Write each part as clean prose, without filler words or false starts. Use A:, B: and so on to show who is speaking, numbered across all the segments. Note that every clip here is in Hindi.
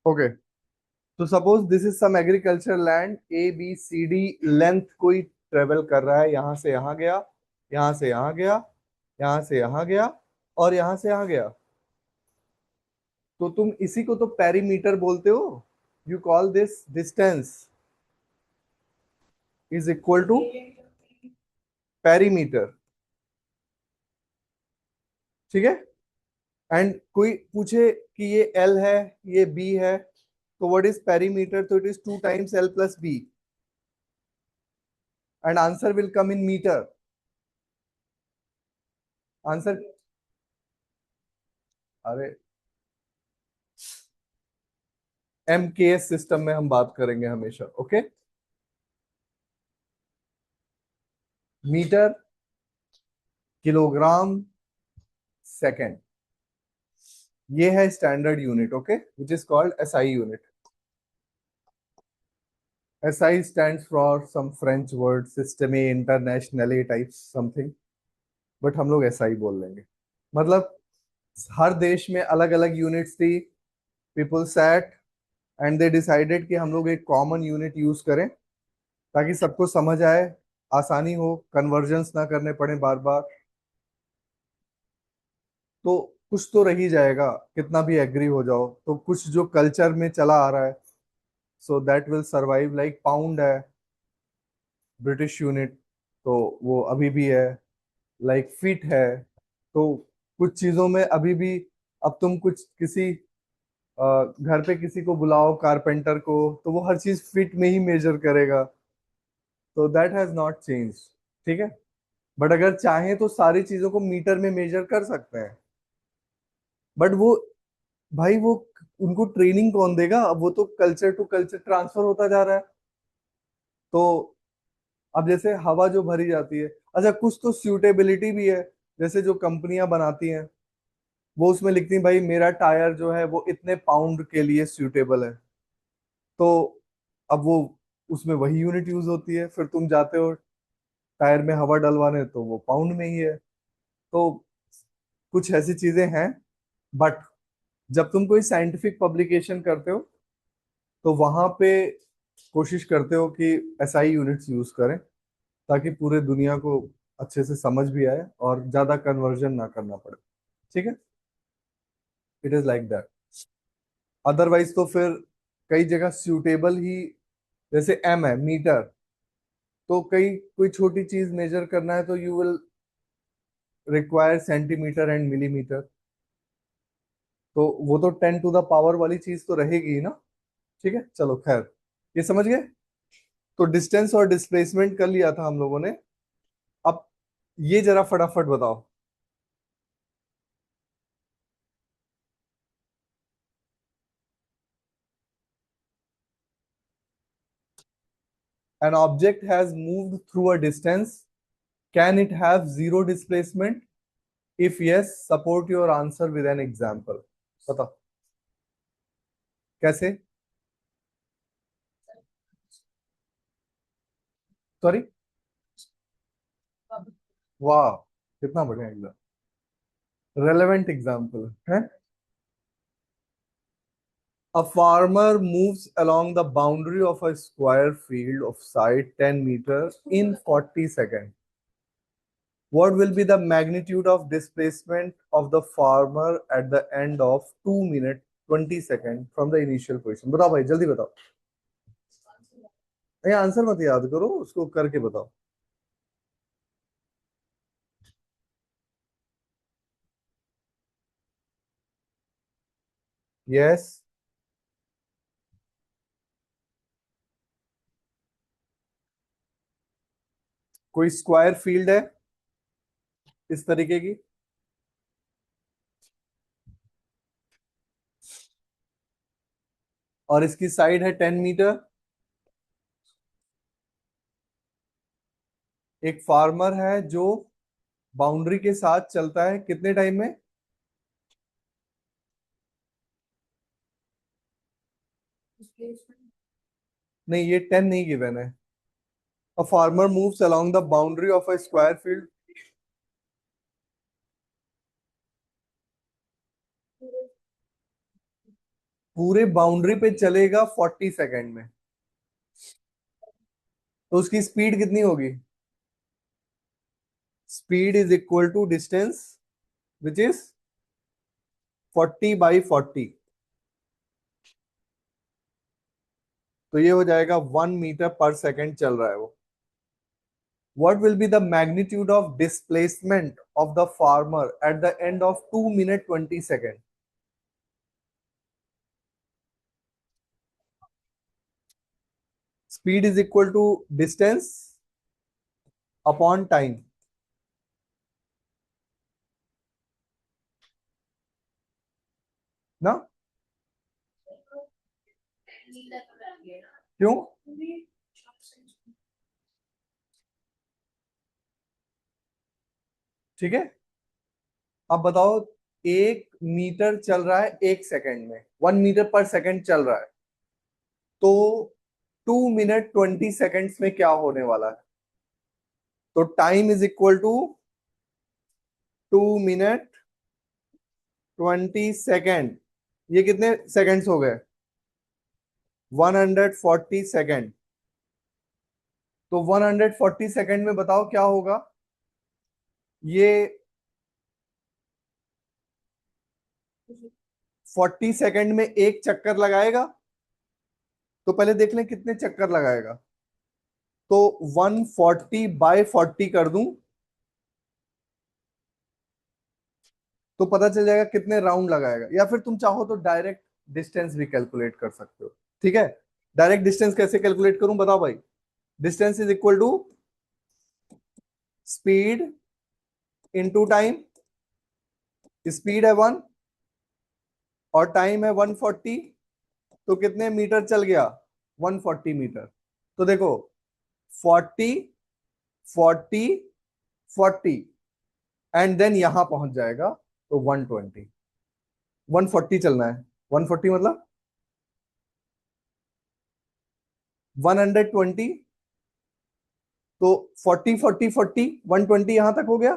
A: ओके, तो suppose this is some agriculture land, A B C D length कोई ट्रेवल कर रहा है, यहां से यहां गया, यहां से यहां गया, यहां से यहां गया, और यहां से यहां गया। तो तुम इसी को तो पेरीमीटर बोलते हो। You call this distance is equal to perimeter. ठीक है। एंड कोई पूछे कि ये एल है, ये बी है, तो व्हाट इज पेरीमीटर? तो it is 2 times L plus B, and answer will come in metre. Answer, अरे एमकेएस सिस्टम में हम बात करेंगे हमेशा। ओके, मीटर, किलोग्राम, सेकंड, ये है standard unit. Okay, which is called SI unit. SI stands for some French word, सिस्टमे इंटरनेशनले टाइप समथिंग, बट हम लोग एसआई बोल लेंगे। मतलब हर देश में अलग अलग यूनिट्स थी। People sat and they decided कि हम लोग एक कॉमन यूनिट यूज करें ताकि सबको समझ आए, आसानी हो, कन्वर्जन्स ना करने पड़े बार बार। तो कुछ तो रह ही जाएगा, कितना भी एग्री हो जाओ तो कुछ जो कल्चर में चला आ रहा है, so that will survive. Like pound है ब्रिटिश यूनिट, तो वो अभी भी है। लाइक फीट है, तो कुछ चीजों में अभी भी, अब तुम कुछ किसी घर पे किसी को बुलाओ कारपेंटर को, तो वो हर चीज फीट में ही मेजर करेगा। तो दैट हैज नॉट चेंज। ठीक है। बट अगर चाहें तो सारी चीजों को मीटर में मेजर कर सकते हैं। बट वो, भाई वो, उनको ट्रेनिंग कौन देगा? अब वो तो कल्चर टू कल्चर ट्रांसफर होता जा रहा है। तो अब जैसे हवा जो भरी जाती है, अच्छा कुछ तो सूटेबिलिटी भी है। जैसे जो कंपनियां बनाती हैं, वो उसमें लिखती हैं भाई मेरा टायर जो है वो इतने पाउंड के लिए सूटेबल है। तो अब वो, उसमें वही यूनिट यूज होती है। फिर तुम जाते हो टायर में हवा डलवाने, तो वो पाउंड में ही है। तो कुछ ऐसी चीजें हैं। बट जब तुम कोई साइंटिफिक पब्लिकेशन करते हो, तो वहां पे कोशिश करते हो कि एसआई यूनिट्स यूज करें ताकि पूरे दुनिया को अच्छे से समझ भी आए और ज्यादा कन्वर्जन ना करना पड़े। ठीक है, it is like that. Otherwise तो फिर कई जगह सूटेबल ही, जैसे एम है मीटर, तो कई कोई छोटी चीज मेजर करना है तो you will require centimetre and millimetre. तो वो तो 10 टू द पावर वाली चीज तो रहेगी ही ना। ठीक है, चलो खैर, ये समझ गए। तो डिस्टेंस और डिस्प्लेसमेंट कर लिया था हम लोगों ने। अब ये जरा फटाफट बताओ। An object has moved through a distance. Can it have zero displacement? If yes, support your answer with an example. बताओ कैसे। सॉरी, वाह, कितना बढ़िया एग्जाम, रेलेवेंट एग्जाम्पल है। A farmer moves along the boundary of a square field of side 10 meters in 40 seconds. What will be the magnitude of displacement of the farmer at the end of 2 minutes 20 seconds from the initial position? बताओ भाई, जल्दी बताओ। ये आंसर मत याद करो, उसको करके बताओ। यस। कोई स्क्वायर फील्ड है इस तरीके की, और इसकी साइड है 10 मीटर। एक फार्मर है जो बाउंड्री के साथ चलता है कितने टाइम में? नहीं, ये 10 नहीं गिवन है। A farmer moves along the boundary of a square field. पूरे बाउंड्री पे चलेगा 40 सेकेंड में, तो उसकी स्पीड कितनी होगी? Speed is equal to distance which is 40/40। तो ये हो जाएगा 1 मीटर पर सेकेंड चल रहा है वो। What will be the magnitude of displacement of the farmer at the end of 2 minute 20 second? Speed is equal to distance upon time. ना? क्यों? ठीक है, अब बताओ, 1 मीटर चल रहा है 1 सेकेंड में, 1 मीटर पर सेकेंड चल रहा है, तो 2 मिनट 20 सेकेंड्स में क्या होने वाला है? तो time is equal to 2 minute 20 second. ये कितने सेकेंड्स हो गए? 140 सेकेंड। तो 140 सेकेंड में बताओ क्या होगा? ये 40 सेकेंड में एक चक्कर लगाएगा, तो पहले देख लें कितने चक्कर लगाएगा। तो 140/40 कर दूं तो पता चल जाएगा कितने राउंड लगाएगा, या फिर तुम चाहो तो डायरेक्ट डिस्टेंस भी कैलकुलेट कर सकते हो। ठीक है, डायरेक्ट डिस्टेंस कैसे कैलकुलेट करूं बताओ भाई? Distance is equal to speed into time. Speed है 1 और टाइम है 140, तो कितने मीटर चल गया? 140 मीटर। तो देखो, 40 40 40 एंड देन यहां पहुंच जाएगा, तो 120। 140 चलना है, 140 मतलब 120। तो 40 40 40 120 यहां तक हो गया,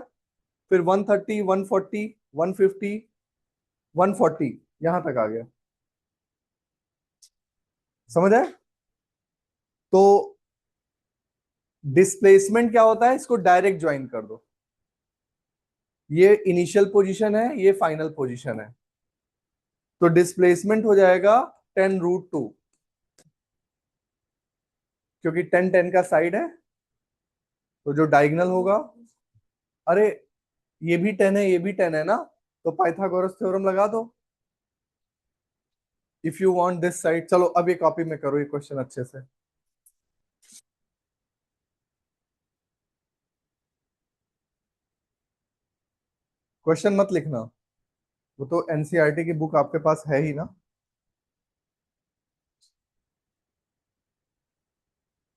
A: फिर 130 140 150 140 यहां तक आ गया। समझ आए? तो डिस्प्लेसमेंट क्या होता है, इसको डायरेक्ट ज्वाइन कर दो। ये इनिशियल पोजीशन है, ये फाइनल पोजीशन है, तो डिस्प्लेसमेंट हो जाएगा 10√2, क्योंकि 10 10 का साइड है, तो जो डायगोनल होगा, अरे ये भी 10 है, ये भी 10 है ना, तो पाइथागोरस थ्योरम लगा दो। If you want this side, चलो अब ये कॉपी में करो ये क्वेश्चन अच्छे से। क्वेश्चन मत लिखना, वो तो एनसीईआरटी की बुक आपके पास है ही ना,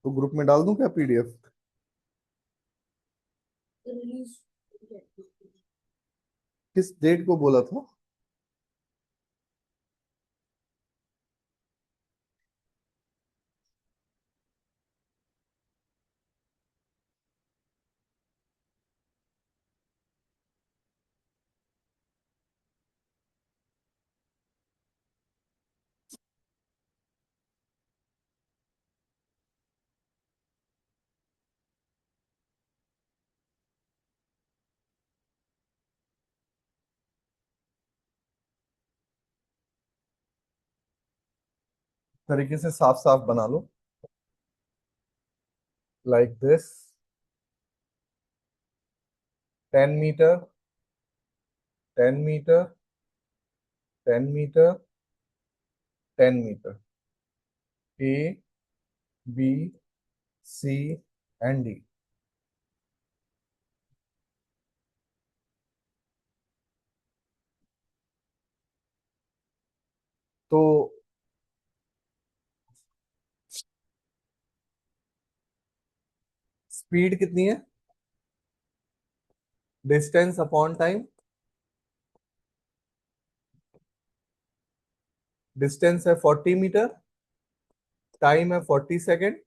A: तो ग्रुप में डाल दूं क्या पीडीएफ? किस डेट को बोला था? तरीके से साफ साफ बना लो, like this. 10 metre 10 metre 10 metre 10 metre, A B C and D. तो स्पीड कितनी है? Distance upon time. डिस्टेंस है 40 मीटर, टाइम है 40 सेकेंड,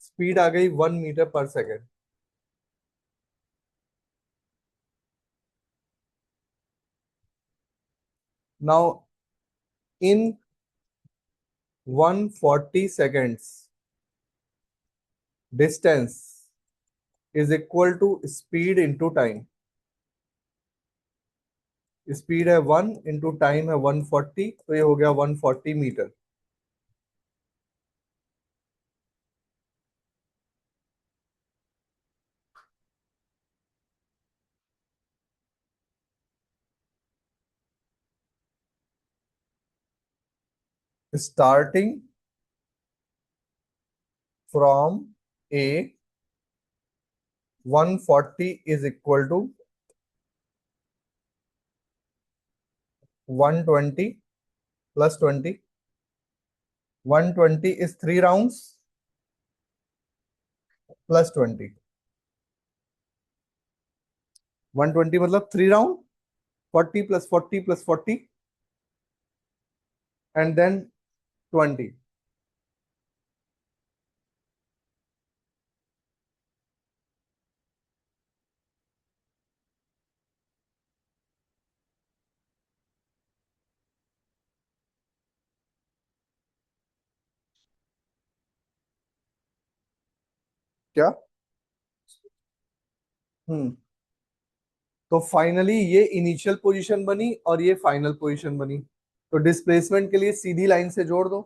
A: स्पीड आ गई 1 मीटर पर second. Now in 140 seconds distance is equal to speed into time. Speed है 1 इंटू टाइम है 140, तो ये हो गया 140 metre. Starting from A 140 is equal to 120 plus 20। 120 is 3 rounds plus 20। 120 मतलब 3 round, 40 plus 40 plus 40 and then 20। क्या? हम्म। तो फाइनली ये इनिशियल पोजीशन बनी और ये फाइनल पोजीशन बनी, तो डिस्प्लेसमेंट के लिए सीधी लाइन से जोड़ दो।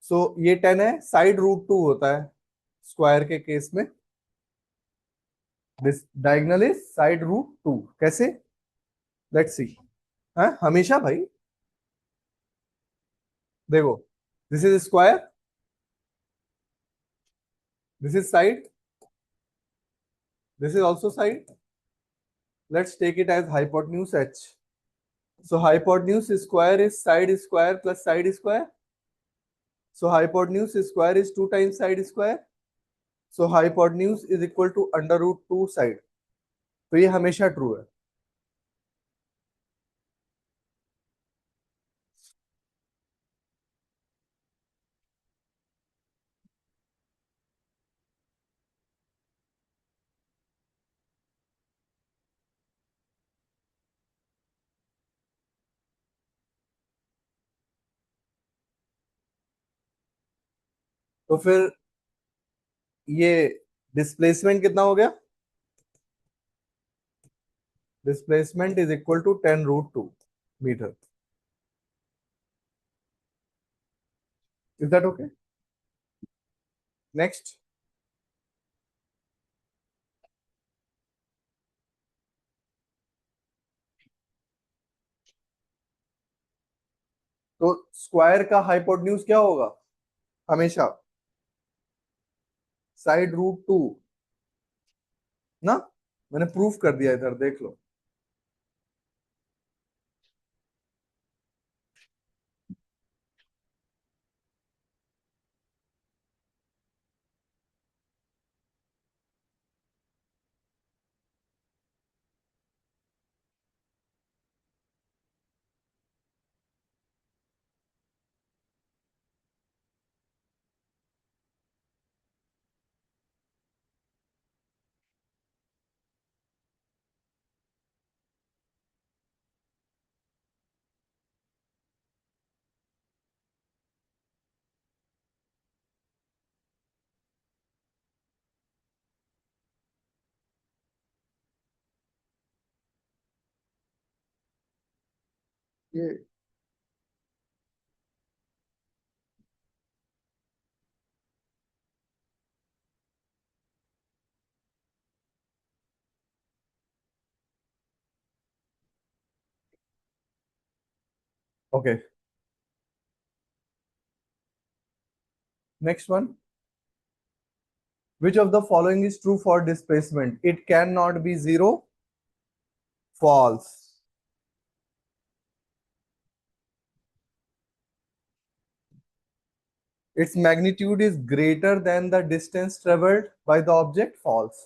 A: सो ये 10 है, साइड रूट 2 होता है स्क्वायर के केस में। This diagonal is side root 2। कैसे? Let's see. हाँ हमेशा भाई, देखो, this is square, this is side, this is also side. Let's take it as hypotenuse h। So hypotenuse square is side square plus side square. So hypotenuse square is 2 times side square. So hypotenuse is equal to under root 2 side. तो ये हमेशा ट्रू है। तो फिर ये डिस्प्लेसमेंट कितना हो गया? Displacement is equal to 10√2 metre. Is that okay? Next. तो स्क्वायर का हाइपोटेन्यूज क्या होगा हमेशा? साइड रूट 2 ना। मैंने प्रूफ कर दिया, इधर देख लो। ये okay. Next one. Which of the following is true for displacement? It cannot be 0. False. Its magnitude is greater than the distance traveled by the object. False.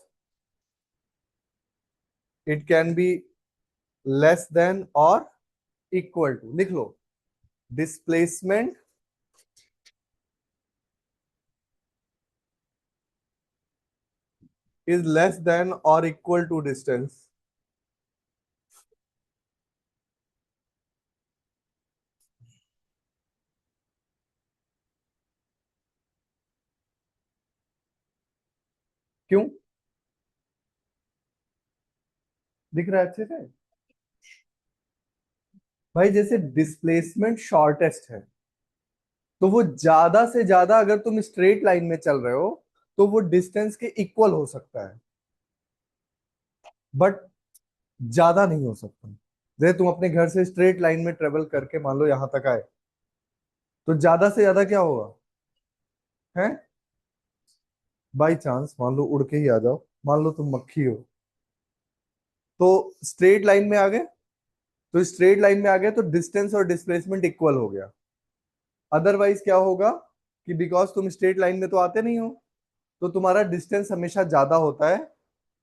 A: It can be less than or equal to. लिख लो, displacement is less than or equal to distance. क्यों? दिख रहा है अच्छे से? भाई जैसे डिस्प्लेसमेंट शॉर्टेस्ट है, तो वो ज्यादा से ज्यादा, अगर तुम स्ट्रेट लाइन में चल रहे हो तो वो डिस्टेंस के इक्वल हो सकता है, बट ज्यादा नहीं हो सकता। जैसे तुम अपने घर से स्ट्रेट लाइन में ट्रेवल करके मान लो यहां तक आए, तो ज्यादा से ज्यादा क्या होगा? है, बाई चांस मान लो उड़ के ही आ जाओ, मान लो तुम मक्खी हो, तो स्ट्रेट लाइन में आ गए, तो स्ट्रेट लाइन में आ गए तो डिस्टेंस और डिस्प्लेसमेंट इक्वल हो गया। अदरवाइज क्या होगा कि बिकॉज तुम स्ट्रेट लाइन में तो आते नहीं हो, तो तुम्हारा डिस्टेंस हमेशा ज्यादा होता है।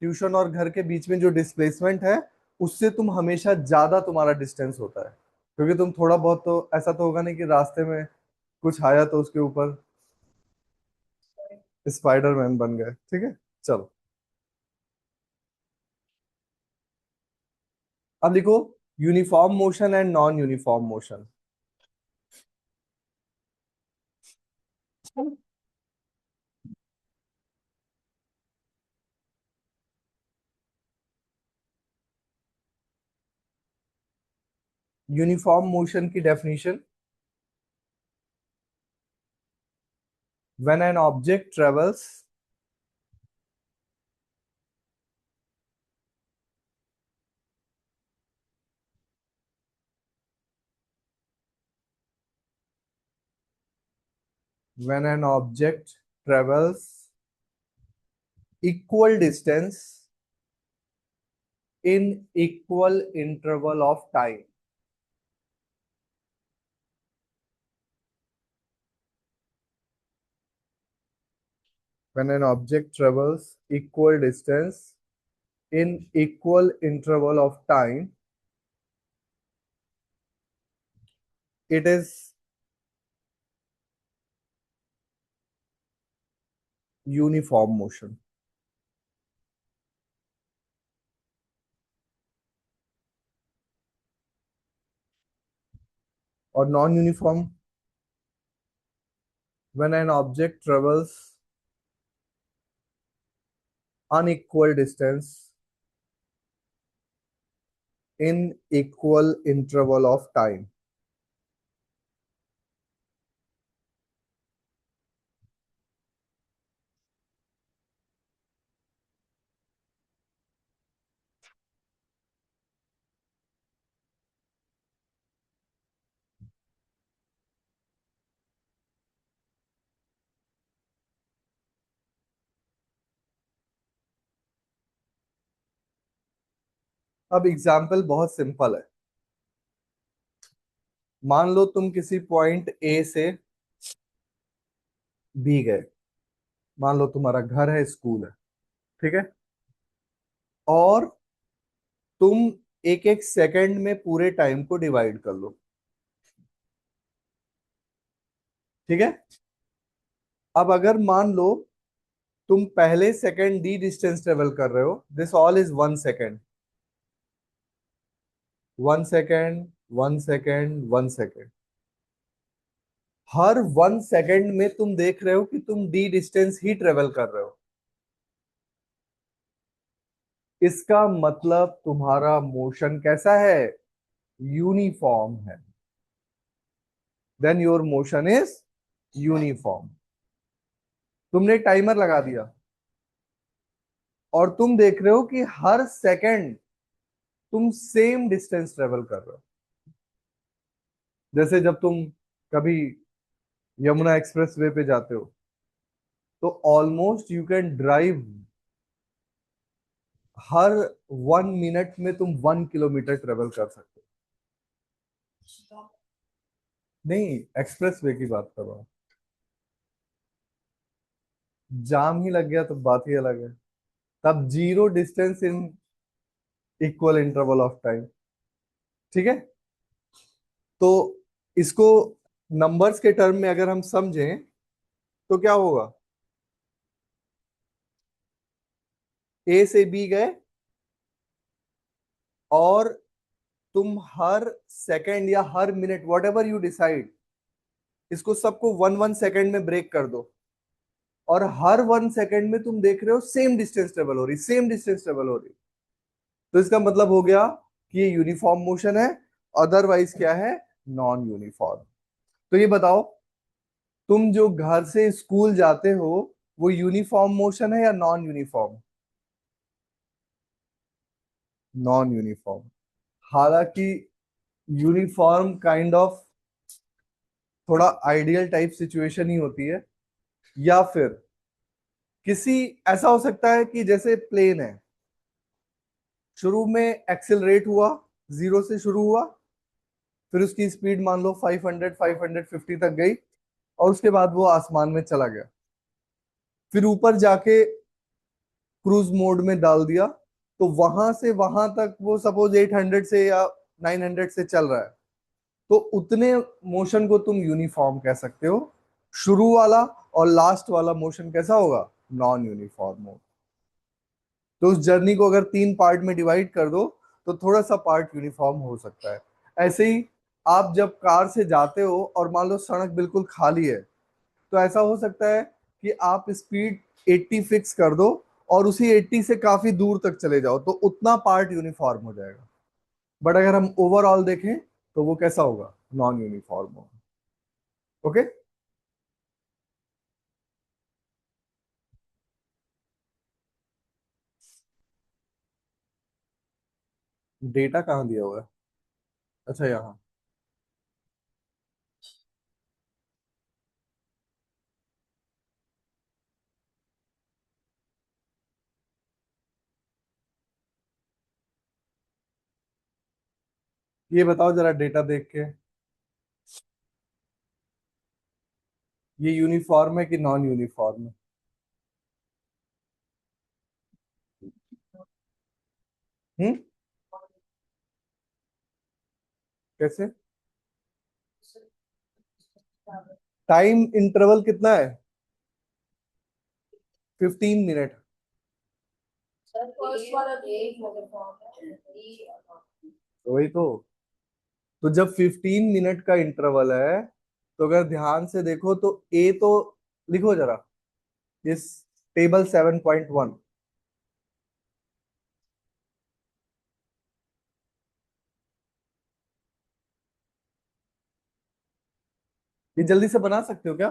A: ट्यूशन और घर के बीच में जो डिस्प्लेसमेंट है, उससे तुम हमेशा ज्यादा तुम्हारा डिस्टेंस होता है, क्योंकि तुम थोड़ा बहुत तो ऐसा तो होगा नहीं कि रास्ते में कुछ आया तो उसके ऊपर स्पाइडरमैन बन गए। ठीक है, चलो अब लिखो uniform motion and non uniform motion. Uniform motion की definition: when an object travels when an object travels equal distance in equal interval of time. When an object travels equal distance in equal interval of time, it is uniform motion. Or non-uniform: when an object travels unequal distance in equal interval of time. अब एग्जाम्पल बहुत सिंपल है। मान लो तुम किसी पॉइंट ए से बी गए, मान लो तुम्हारा घर है, स्कूल है, ठीक है, और तुम एक एक सेकंड में पूरे टाइम को डिवाइड कर लो। ठीक है, अब अगर मान लो तुम पहले सेकंड डी डिस्टेंस ट्रेवल कर रहे हो, this all is 1 second, 1 second, 1 second, 1 second. Her 1 second में तुम देख रहे हो कि तुम डी डिस्टेंस ही ट्रेवल कर रहे हो। इसका मतलब तुम्हारा मोशन कैसा है? यूनिफॉर्म है। Then your motion is uniform. तुमने टाइमर लगा दिया और तुम देख रहे हो कि हर सेकंड तुम सेम डिस्टेंस ट्रेवल कर रहे हो। जैसे जब तुम कभी यमुना एक्सप्रेस वे पे जाते हो, तो almost you can drive, her 1 minute में तुम 1 किलोमीटर ट्रेवल कर सकते हो। नहीं, एक्सप्रेस वे की बात कर रहा हूँ। जाम ही लग गया तो बात ही अलग है, तब zero distance in equal interval of time. ठीक है, तो इसको नंबर्स के टर्म में अगर हम समझें तो क्या होगा? ए से बी गए और तुम हर सेकंड या हर minute, whatever you decide, इसको सबको 1 1 सेकंड में ब्रेक कर दो। और हर 1 सेकेंड में तुम देख रहे हो सेम डिस्टेंस ट्रेवल हो रही, सेम डिस्टेंस ट्रेवल हो रही। तो इसका मतलब हो गया कि ये यूनिफॉर्म मोशन है, अदरवाइज क्या है, नॉन यूनिफॉर्म। तो ये बताओ, तुम जो घर से स्कूल जाते हो वो यूनिफॉर्म मोशन है या नॉन यूनिफॉर्म? Non uniform. हालांकि यूनिफॉर्म काइंड ऑफ थोड़ा आइडियल टाइप सिचुएशन ही होती है, या फिर किसी, ऐसा हो सकता है कि जैसे प्लेन है, शुरू में एक्सेलरेट हुआ, 0 से शुरू हुआ, फिर उसकी स्पीड मान लो 500 550 तक गई, और उसके बाद वो आसमान में चला गया, फिर ऊपर जाके क्रूज मोड में डाल दिया, तो वहां से वहां तक वो सपोज 800 से या 900 से चल रहा है, तो उतने मोशन को तुम यूनिफॉर्म कह सकते हो। शुरू वाला और लास्ट वाला मोशन कैसा होगा, नॉन यूनिफॉर्म हो। तो उस जर्नी को अगर 3 पार्ट में डिवाइड कर दो, तो थोड़ा सा पार्ट यूनिफॉर्म हो सकता है। ऐसे ही आप जब कार से जाते हो और मान लो सड़क बिल्कुल खाली है, तो ऐसा हो सकता है कि आप स्पीड 80 फिक्स कर दो और उसी 80 से काफी दूर तक चले जाओ, तो उतना पार्ट यूनिफॉर्म हो जाएगा। बट अगर हम ओवरऑल देखें तो वो कैसा होगा, नॉन यूनिफॉर्म होगा। ओके। डेटा कहाँ दिया हुआ है? अच्छा, यहाँ। ये बताओ जरा डेटा देख के, ये यूनिफॉर्म है कि नॉन यूनिफॉर्म है? हम्म। कैसे? टाइम इंटरवल कितना है? 15 मिनट। वही तो जब 15 मिनट का इंटरवल है, तो अगर ध्यान से देखो तो ए तो, लिखो जरा इस टेबल 7.1। ये जल्दी से बना सकते हो क्या?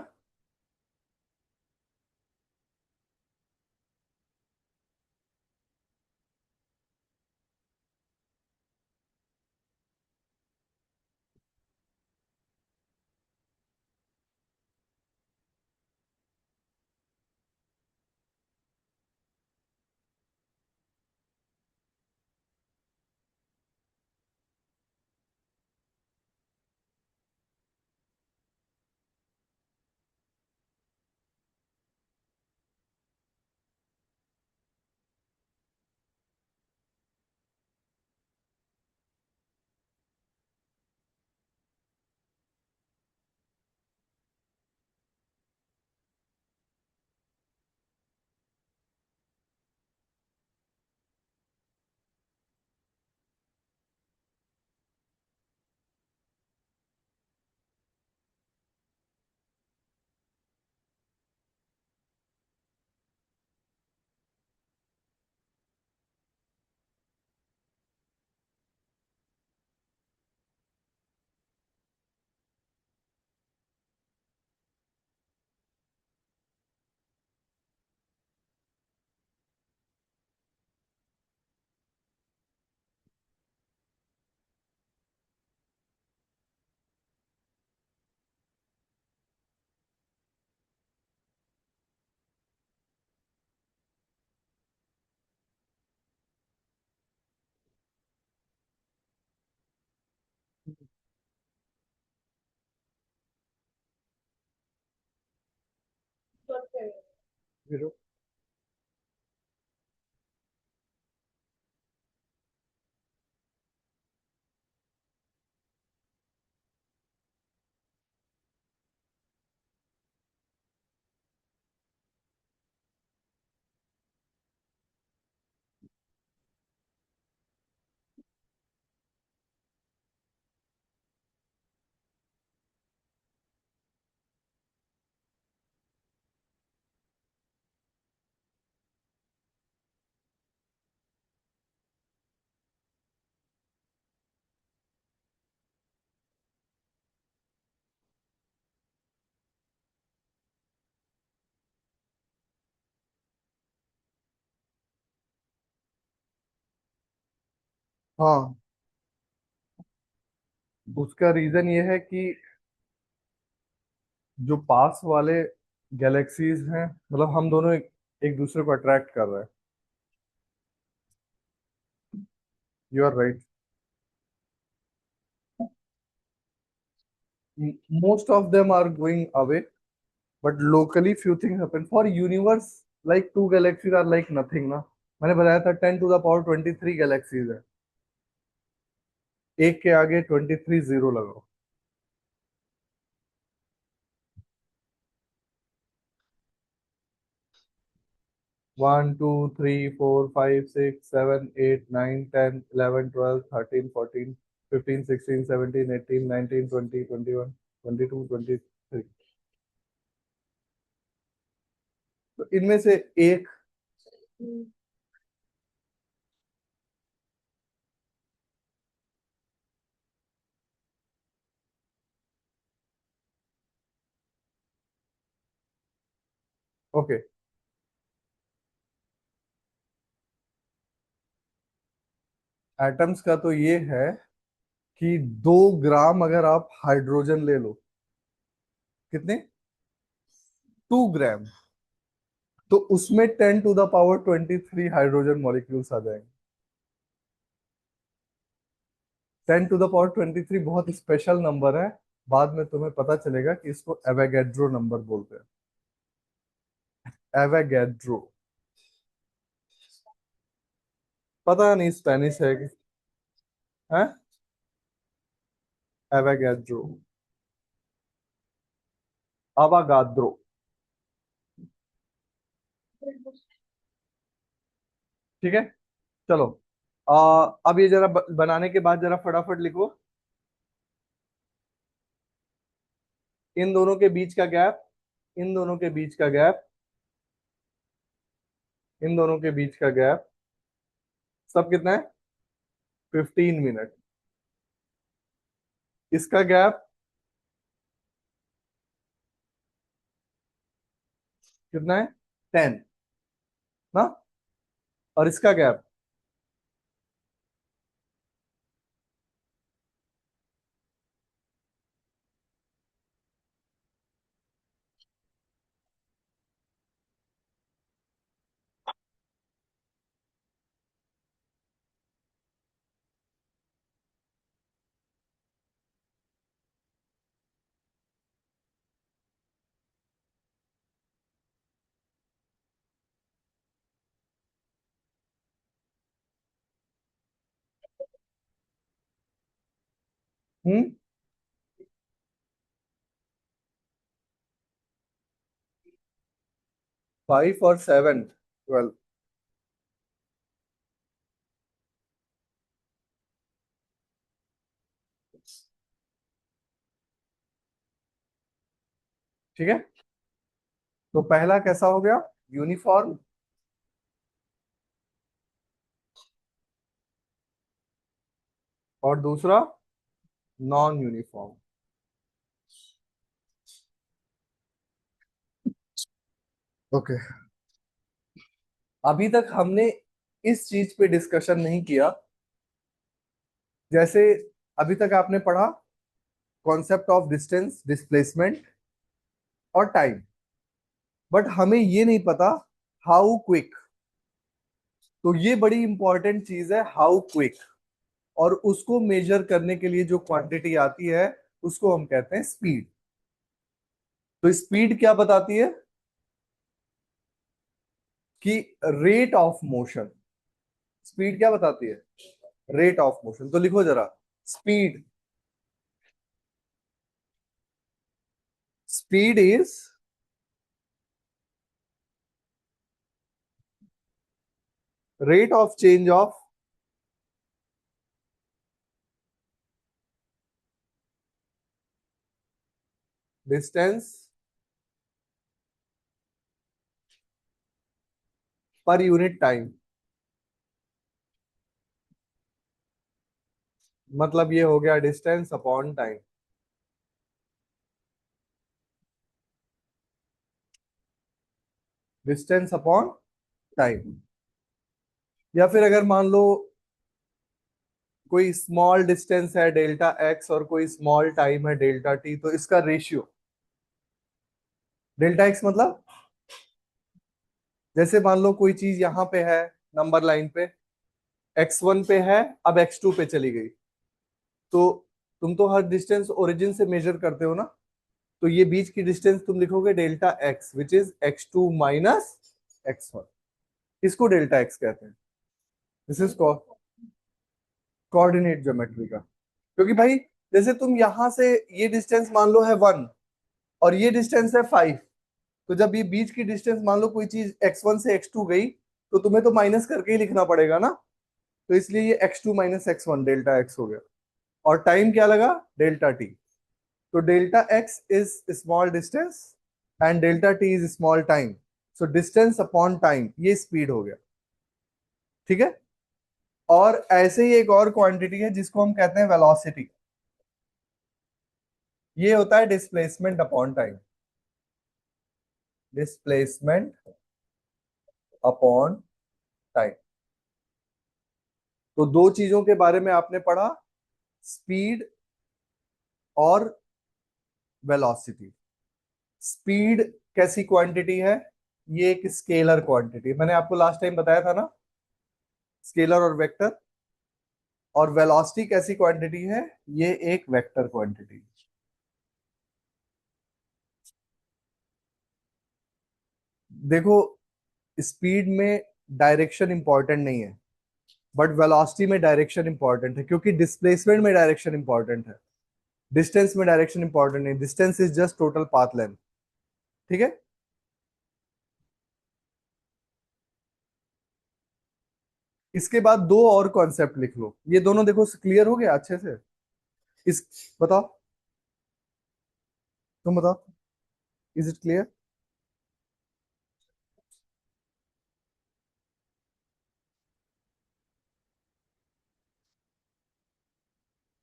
A: जीरो। हाँ, उसका रीजन ये है कि जो पास वाले गैलेक्सीज हैं, मतलब हम दोनों एक दूसरे को अट्रैक्ट कर रहे हैं। You are right. Most of them are going away, but locally few things happen for universe. Like two galaxies are like nothing ना। मैंने बताया था 10 to the power 23 गैलेक्सीज है। एक के आगे 23 जीरो लगाओ। 1 2 3 4 5 6 7 8 9 10 11 12 13 14 15 16 17 18 19 20 21 22 23। तो इनमें से एक। ओके, एटम्स का तो ये है कि 2 ग्राम अगर आप हाइड्रोजन ले लो, कितने, 2 ग्राम, तो उसमें 10 to the power 23 hydrogen molecules आ जाएंगे। 10 to the power 23 बहुत स्पेशल नंबर है। बाद में तुम्हें पता चलेगा कि इसको एवोगैड्रो नंबर बोलते हैं। एवोगैड्रो। पता नहीं स्पेनिश है कि है। एवोगैड्रो, अवागाद्रो। ठीक है, चलो। अब ये जरा बनाने के बाद जरा फटाफट लिखो। इन दोनों के बीच का गैप, इन दोनों के बीच का गैप, इन दोनों के बीच का गैप, सब कितना है, 15 मिनट। इसका गैप कितना है, 10 ना। और इसका गैप, हम्म, 5 और 7, 12। ठीक है, तो पहला कैसा हो गया, यूनिफॉर्म। और दूसरा नॉन यूनिफॉर्म। ओके, अभी तक हमने इस चीज पे डिस्कशन नहीं किया। जैसे अभी तक आपने पढ़ा कॉन्सेप्ट ऑफ डिस्टेंस, डिस्प्लेसमेंट और टाइम, बट हमें ये नहीं पता हाउ क्विक। तो ये बड़ी इंपॉर्टेंट चीज है, हाउ क्विक। और उसको मेजर करने के लिए जो क्वांटिटी आती है, उसको हम कहते हैं स्पीड। तो स्पीड क्या बताती है कि रेट ऑफ मोशन। स्पीड क्या बताती है, रेट ऑफ मोशन। तो लिखो जरा, speed, speed is rate of change of distance per unit time. मतलब ये हो गया distance upon time. Distance upon time. या फिर अगर मान लो कोई स्मॉल डिस्टेंस है डेल्टा एक्स और कोई स्मॉल टाइम है डेल्टा टी, तो इसका रेशियो डेल्टा एक्स मतलब, जैसे मान लो कोई चीज यहाँ पे है नंबर लाइन पे, x1 पे है, अब x2 पे चली गई, तो तुम तो हर डिस्टेंस ओरिजिन से मेजर करते हो ना, तो ये बीच की डिस्टेंस तुम लिखोगे delta x which is x2 minus x1। इसको डेल्टा एक्स कहते हैं। दिस इज कोऑर्डिनेट ज्योमेट्री का। क्योंकि भाई जैसे तुम यहां से ये डिस्टेंस मान लो है 1 और ये डिस्टेंस है 5, तो जब ये बीच की डिस्टेंस मान लो कोई चीज x1 से x2 गई, तो तुम्हें तो माइनस करके ही लिखना पड़ेगा ना, तो इसलिए ये x2 minus x1 delta x हो गया। और टाइम क्या लगा, डेल्टा टी। तो delta x is small distance and delta T is small time, so distance upon time ये स्पीड हो गया। ठीक है। और ऐसे ही एक और क्वांटिटी है जिसको हम कहते हैं वेलोसिटी, ये होता है displacement upon time. Displacement upon time. तो दो चीजों के बारे में आपने पढ़ा, स्पीड और वेलोसिटी। स्पीड कैसी क्वांटिटी है, ये एक स्केलर क्वांटिटी, मैंने आपको लास्ट टाइम बताया था ना, स्केलर और वेक्टर। और वेलोसिटी कैसी क्वांटिटी है, ये एक वेक्टर क्वांटिटी। देखो, स्पीड में डायरेक्शन इंपॉर्टेंट नहीं है, बट वेलोसिटी में डायरेक्शन इंपॉर्टेंट है, क्योंकि डिस्प्लेसमेंट में डायरेक्शन इंपॉर्टेंट है, डिस्टेंस में डायरेक्शन इंपॉर्टेंट नहीं। Distance is just total path length. ठीक है। इसके बाद दो और कॉन्सेप्ट लिख लो, ये दोनों देखो क्लियर हो गया अच्छे से। इस बताओ, तुम बताओ, इज इट क्लियर?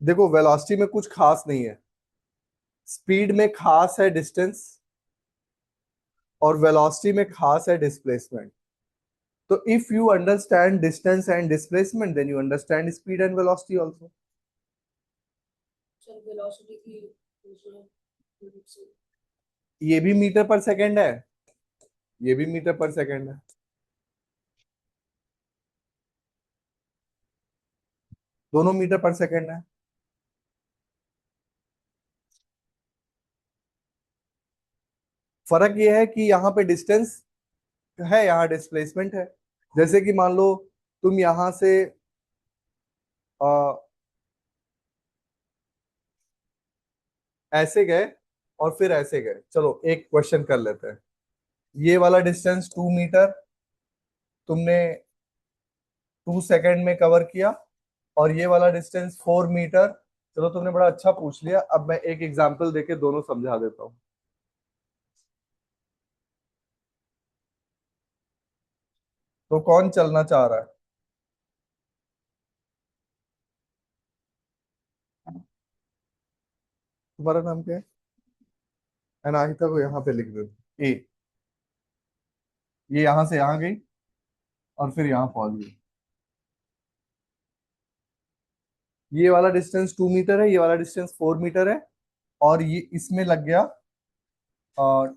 A: देखो वेलोसिटी में कुछ खास नहीं है, स्पीड में खास है डिस्टेंस, और वेलोसिटी में खास है डिस्प्लेसमेंट। तो if you understand distance and displacement, then you understand speed and velocity also. ये भी मीटर पर सेकंड है, ये भी मीटर पर सेकंड है, दोनों मीटर पर सेकंड है। फर्क ये है कि यहाँ पे डिस्टेंस है, यहाँ डिस्प्लेसमेंट है। जैसे कि मान लो तुम यहां से आ, ऐसे गए और फिर ऐसे गए, चलो एक क्वेश्चन कर लेते हैं। ये वाला डिस्टेंस 2 मीटर तुमने 2 सेकंड में कवर किया, और ये वाला डिस्टेंस 4 मीटर। चलो तुमने बड़ा अच्छा पूछ लिया, अब मैं एक एग्जांपल देके दोनों समझा देता हूँ। तो कौन चलना चाह रहा है? तुम्हारा नाम क्या है? अनाहिता को यहाँ पे लिख दो ए। ये यहां से यहाँ गई और फिर यहाँ पहुंच गई। ये वाला डिस्टेंस 2 मीटर है, ये वाला डिस्टेंस 4 मीटर है, और ये इसमें लग गया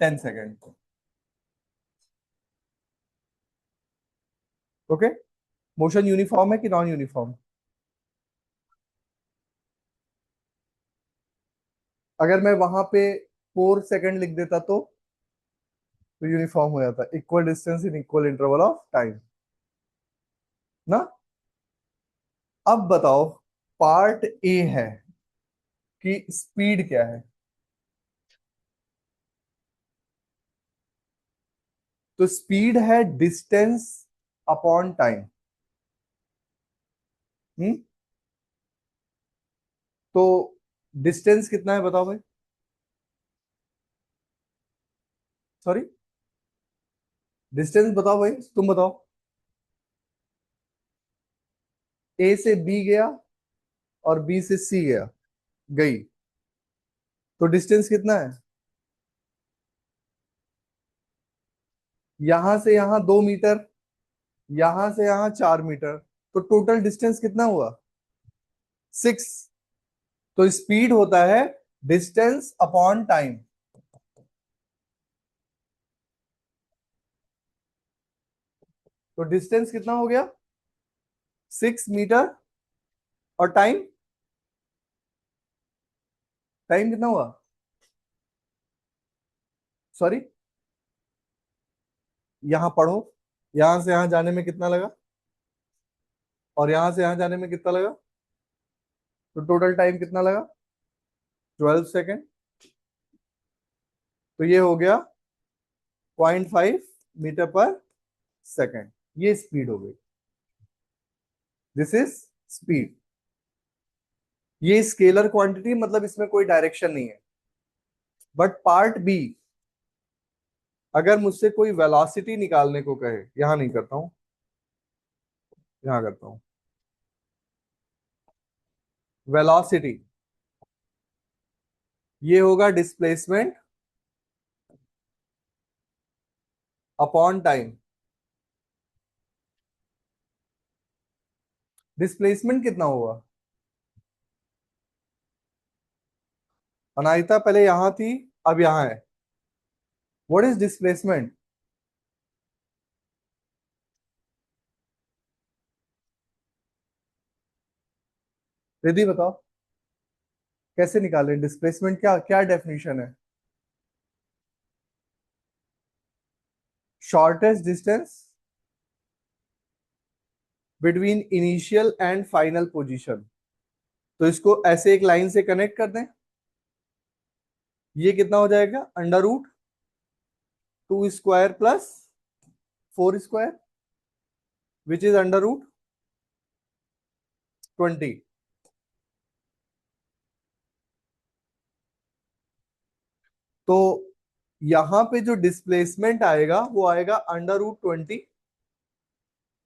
A: 10 सेकेंड। ओके। मोशन यूनिफॉर्म है कि नॉन यूनिफॉर्म? अगर मैं वहां पे 4 सेकंड लिख देता तो यूनिफॉर्म हो जाता, equal distance in equal interval of time ना। अब बताओ, पार्ट ए है कि स्पीड क्या है। तो स्पीड है डिस्टेंस अपॉन टाइम। हम्म। तो डिस्टेंस कितना है बताओ भाई, सॉरी, डिस्टेंस बताओ भाई, तुम बताओ। ए से बी गया और बी से सी गया, गई, तो डिस्टेंस कितना है? यहां से यहां 2 मीटर, यहां से यहां 4 मीटर, तो टोटल डिस्टेंस कितना हुआ? 6। तो स्पीड होता है डिस्टेंस अपॉन टाइम। तो डिस्टेंस कितना हो गया? 6 मीटर। और टाइम, टाइम कितना हुआ? सॉरी, यहां पढ़ो। यहां से यहां जाने में कितना लगा? और यहां से यहां जाने में कितना लगा? तो टोटल टाइम कितना लगा? 12 सेकेंड। तो ये हो गया 0.5 मीटर पर सेकेंड। ये स्पीड हो गई। This is speed. ये स्केलर क्वांटिटी, मतलब इसमें कोई डायरेक्शन नहीं है। बट पार्ट बी, अगर मुझसे कोई वेलोसिटी निकालने को कहे, यहां नहीं करता हूं, यहां करता हूं। वेलोसिटी, ये होगा डिस्प्लेसमेंट अपॉन टाइम। डिस्प्लेसमेंट कितना हुआ? अनायता पहले यहां थी, अब यहां है। What is displacement? रिद्धि बताओ, कैसे निकालें डिस्प्लेसमेंट? क्या क्या डेफिनेशन है? Shortest distance between initial and final position. तो इसको ऐसे एक लाइन से कनेक्ट कर दें। ये कितना हो जाएगा? √2² प्लस 4² विच इज √20। तो यहां पे जो डिस्प्लेसमेंट आएगा वो आएगा √20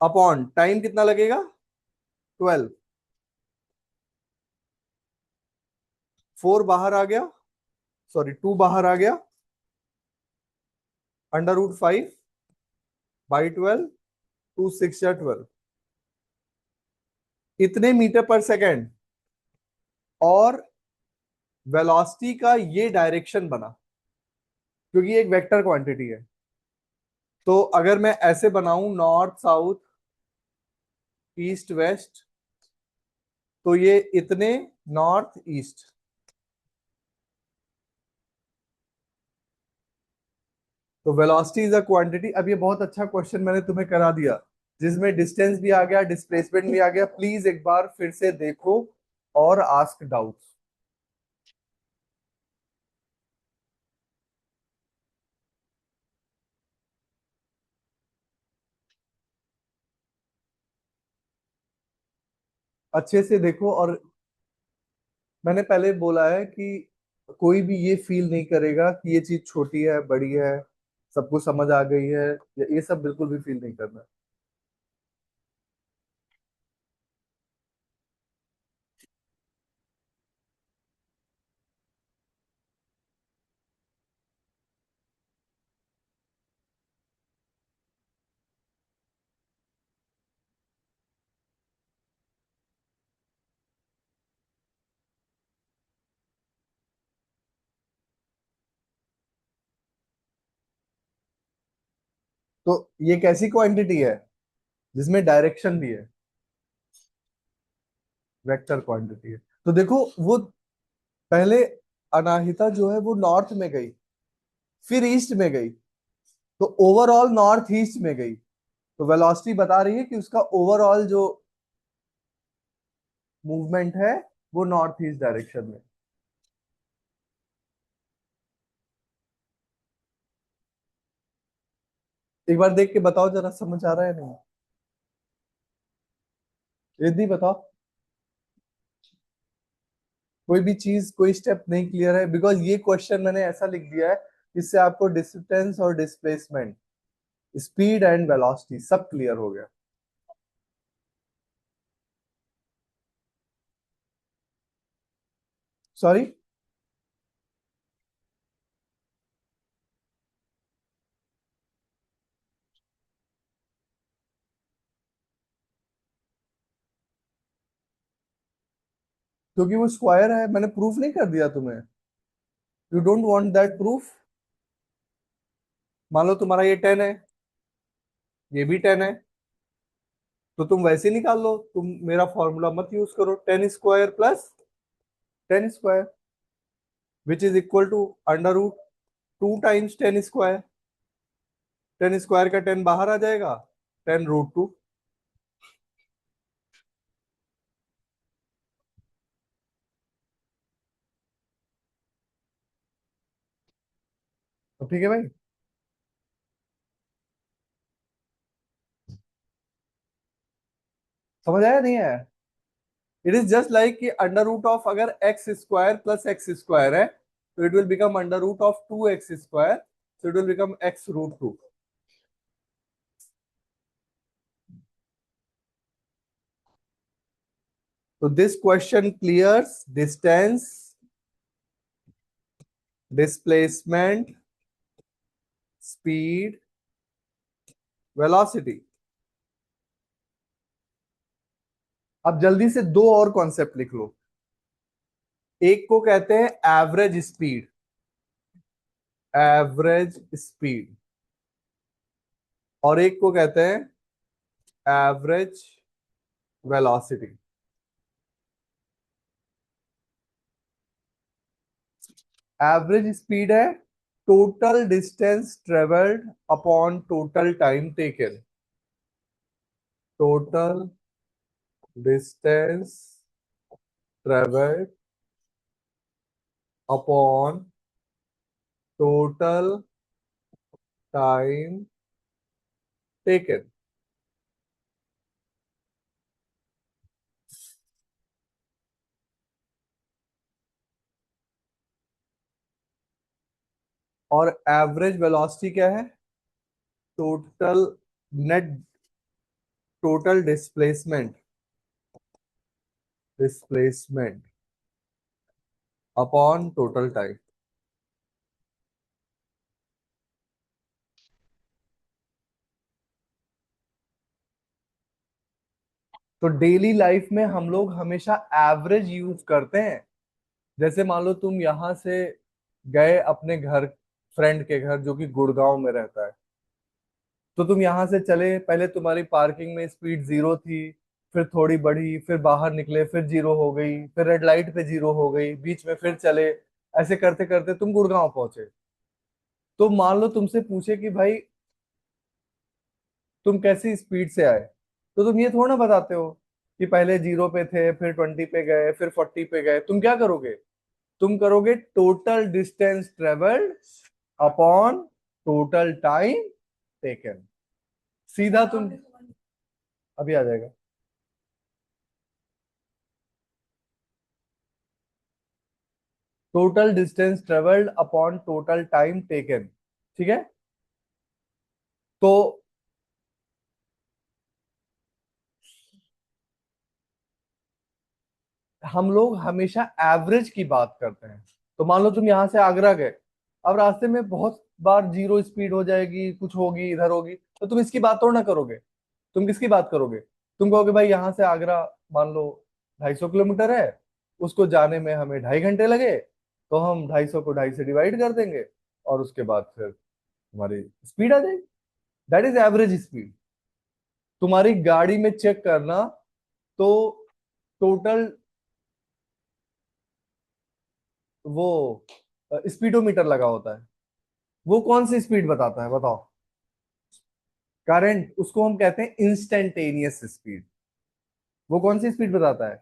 A: अपॉन टाइम कितना लगेगा? 12। 4 बाहर आ गया, सॉरी 2 बाहर आ गया, √5/12, 2 6 या 12, इतने मीटर पर सेकेंड। और वेलोसिटी का ये डायरेक्शन बना, क्योंकि ये एक वेक्टर क्वांटिटी है। तो अगर मैं ऐसे बनाऊं, नॉर्थ साउथ ईस्ट वेस्ट, तो ये इतने नॉर्थ ईस्ट। तो वेलोसिटी इज अ क्वांटिटी। अब ये बहुत अच्छा क्वेश्चन मैंने तुम्हें करा दिया, जिसमें डिस्टेंस भी आ गया, डिस्प्लेसमेंट भी आ गया। प्लीज एक बार फिर से देखो और आस्क डाउट्स। अच्छे से देखो। और मैंने पहले बोला है कि कोई भी ये फील नहीं करेगा कि ये चीज छोटी है, बड़ी है, सबको समझ आ गई है, ये सब बिल्कुल भी फील नहीं करना। तो ये कैसी क्वांटिटी है जिसमें डायरेक्शन भी है? वेक्टर क्वांटिटी है। तो देखो, वो पहले अनाहिता जो है वो नॉर्थ में गई, फिर ईस्ट में गई, तो ओवरऑल नॉर्थ ईस्ट में गई। तो वेलोसिटी बता रही है कि उसका ओवरऑल जो मूवमेंट है वो नॉर्थ ईस्ट डायरेक्शन में। एक बार देख के बताओ जरा, समझ आ रहा है नहीं? यदि बताओ, कोई भी चीज, कोई स्टेप नहीं क्लियर है? बिकॉज ये क्वेश्चन मैंने ऐसा लिख दिया है, इससे आपको डिस्टेंस और डिस्प्लेसमेंट, स्पीड एंड वेलोसिटी सब क्लियर हो गया। सॉरी। क्योंकि वो स्क्वायर है, मैंने प्रूफ नहीं कर दिया तुम्हें। You don't want that proof. मान लो तुम्हारा ये 10 है, ये भी 10 है, तो तुम वैसे ही निकाल लो, तुम मेरा फॉर्मूला मत यूज करो। 10 square plus 10 square which is equal to under root 2 times 10 square. 10 square का 10 बाहर आ जाएगा, 10 रूट 2। तो ठीक है भाई। समझ आया नहीं आया? इट इज जस्ट लाइक कि अंडर रूट ऑफ अगर X square plus X square है, तो it will become under root of 2x square, so it will become x√2. So this question clears distance, displacement, speed, velocity. अब जल्दी से दो और कॉन्सेप्ट लिख लो। एक को कहते हैं एवरेज स्पीड, एवरेज स्पीड, और एक को कहते हैं एवरेज वेलोसिटी। एवरेज स्पीड है total distance travelled upon total time taken. Total distance travelled upon total time taken. और एवरेज वेलोसिटी क्या है? Total net, total displacement, displacement upon total time. तो डेली लाइफ में हम लोग हमेशा एवरेज यूज करते हैं। जैसे मान लो तुम यहां से गए अपने घर, फ्रेंड के घर जो कि गुड़गांव में रहता है, तो तुम यहां से चले, पहले तुम्हारी पार्किंग में स्पीड 0 थी, फिर थोड़ी बढ़ी, फिर बाहर निकले, फिर 0 हो गई, फिर रेड लाइट पे 0 हो गई, बीच में फिर चले, ऐसे करते करते तुम गुड़गांव पहुंचे। तो मान लो तुमसे पूछे कि भाई तुम कैसी स्पीड से आए, तो तुम ये थोड़ा ना बताते हो कि पहले 0 पे थे, फिर 20 पे गए, फिर 40 पे गए। तुम क्या करोगे? तुम करोगे total distance travelled upon total time taken. सीधा तुम, अभी आ जाएगा। Total distance travelled upon total time taken. ठीक है। तो हम लोग हमेशा एवरेज की बात करते हैं। तो मान लो तुम यहां से आगरा गए, अब रास्ते में बहुत बार 0 स्पीड हो जाएगी, कुछ होगी, इधर होगी, तो तुम इसकी बात तो ना करोगे। तुम किसकी बात करोगे? तुम कहोगे भाई यहाँ से आगरा मान लो 250 किलोमीटर है, उसको जाने में हमें 2.5 घंटे लगे, तो हम 250 को 2.5 से डिवाइड कर देंगे, और उसके बाद फिर हमारी स्पीड आ जाएगी। That is average speed. तुम्हारी गाड़ी में चेक करना, तो टोटल वो स्पीडोमीटर लगा होता है, वो कौन सी स्पीड बताता है बताओ? करंट, उसको हम कहते हैं इंस्टेंटेनियस स्पीड। वो कौन सी स्पीड बताता है?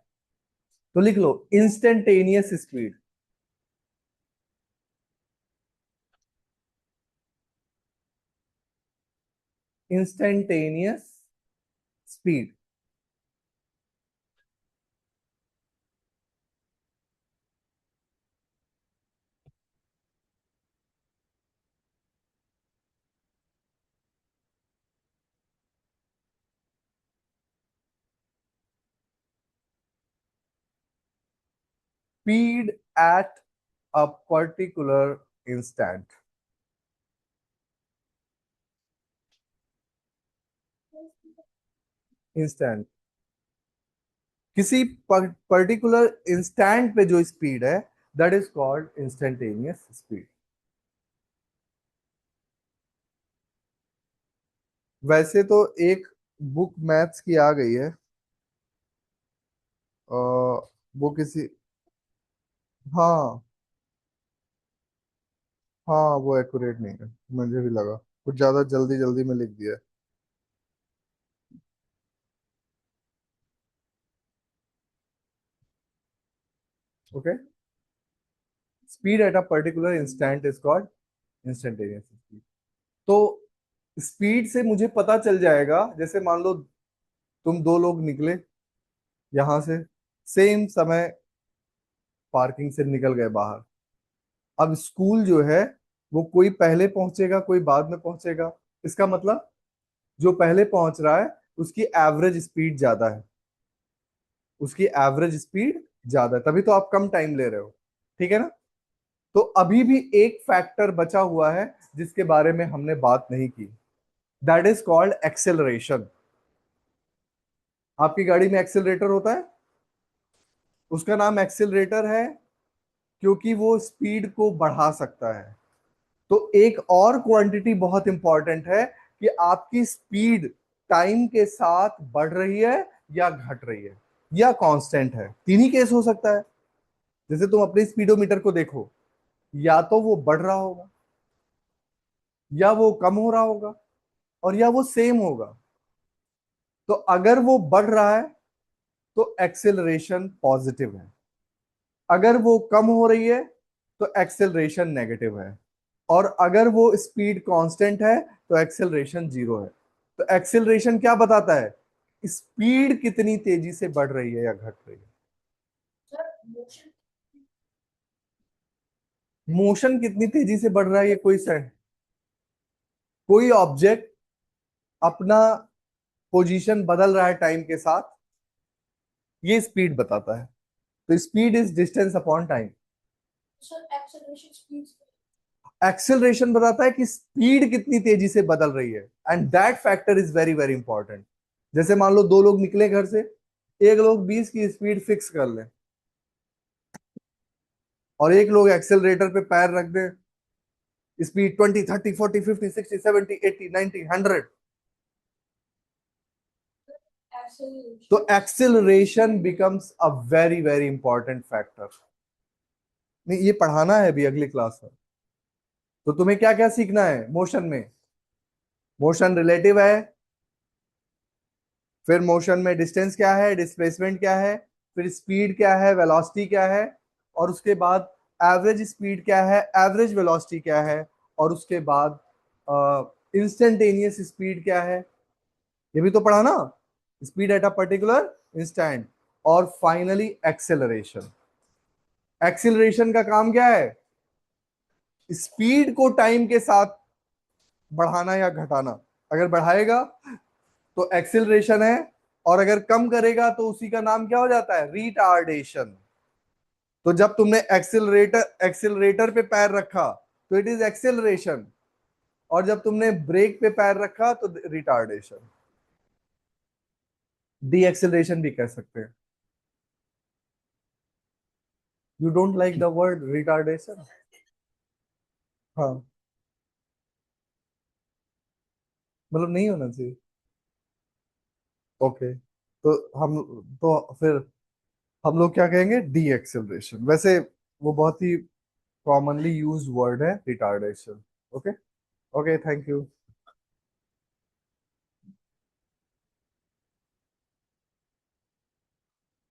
A: तो लिख लो instantaneous speed. Instantaneous speed. Speed at a particular instant. Instant किसी पर्टिकुलर इंस्टेंट पे जो स्पीड है, that is called instantaneous speed. वैसे तो एक बुक मैथ्स की आ गई है, वो किसी, हाँ हाँ, वो एक्यूरेट नहीं है, मुझे भी लगा कुछ ज्यादा जल्दी जल्दी में लिख दिया। Okay, speed at a particular instant is called instantaneous speed. तो स्पीड से मुझे पता चल जाएगा, जैसे मान लो तुम दो लोग निकले यहां से, सेम समय पार्किंग से निकल गए बाहर। अब स्कूल जो है, वो कोई पहले पहुंचेगा कोई बाद में पहुंचेगा। इसका मतलब जो पहले पहुंच रहा है उसकी एवरेज स्पीड ज्यादा है, उसकी एवरेज स्पीड ज्यादा है, तभी तो आप कम टाइम ले रहे हो। ठीक है ना? तो अभी भी एक फैक्टर बचा हुआ है जिसके बारे में हमने बात नहीं की, दैट इज कॉल्ड एक्सेलरेशन। आपकी गाड़ी में एक्सेलरेटर होता है, उसका नाम एक्सेलरेटर है क्योंकि वो स्पीड को बढ़ा सकता है। तो एक और क्वांटिटी बहुत इंपॉर्टेंट है कि आपकी स्पीड टाइम के साथ बढ़ रही है या घट रही है या कांस्टेंट है। तीन ही केस हो सकता है। जैसे तुम अपने स्पीडोमीटर को देखो, या तो वो बढ़ रहा होगा, या वो कम हो रहा होगा, और या वो सेम होगा। तो अगर वो बढ़ रहा है तो एक्सेलरेशन पॉजिटिव है, अगर वो कम हो रही है तो एक्सेलरेशन नेगेटिव है, और अगर वो स्पीड कांस्टेंट है तो एक्सेलरेशन जीरो है। तो एक्सेलरेशन क्या बताता है? स्पीड कितनी तेजी से बढ़ रही है या घट रही है। मोशन कितनी तेजी से बढ़ रहा है, ये कोई ऑब्जेक्ट अपना पोजीशन बदल रहा है टाइम के साथ, ये स्पीड बताता है। तो speed is distance upon time. Acceleration बताता है कि स्पीड कितनी तेजी से बदल रही है, and that factor is very very important. जैसे मान लो दो लोग निकले घर से, एक लोग 20 की स्पीड फिक्स कर ले और एक लोग एक्सेलरेटर पे पैर रख दे, स्पीड 20 30 40 50 60 70 80 90 100। तो acceleration becomes a very very important factor. नहीं, ये पढ़ाना है अभी अगली क्लास में। तो तुम्हें क्या क्या सीखना है मोशन में? मोशन रिलेटिव है, फिर मोशन में डिस्टेंस क्या है, डिस्प्लेसमेंट क्या है, फिर स्पीड क्या है, वेलोसिटी क्या है, और उसके बाद एवरेज स्पीड क्या है, एवरेज वेलोसिटी क्या है, और उसके बाद इंस्टेंटेनियस स्पीड क्या है। ये भी तो पढ़ा ना, speed at a particular instant. और फाइनली एक्सेलरेशन। एक्सेलरेशन का काम क्या है? स्पीड को टाइम के साथ बढ़ाना या घटाना। अगर बढ़ाएगा तो एक्सेलरेशन है, और अगर कम करेगा तो उसी का नाम क्या हो जाता है? रिटार्डेशन। तो जब तुमने एक्सेलरेटर एक्सेलरेटर पे पैर रखा तो इट इज एक्सेलरेशन, और जब तुमने ब्रेक पे पैर रखा तो रिटार्डेशन। डी एक्सेलरेशन भी कह सकते हैं। You don't like the word retardation? हाँ, मतलब नहीं होना चाहिए। ओके, तो हम, तो फिर हम लोग क्या कहेंगे? D acceleration. वैसे वो बहुत ही कॉमनली यूज्ड वर्ड है retardation. Okay. Okay, thank you.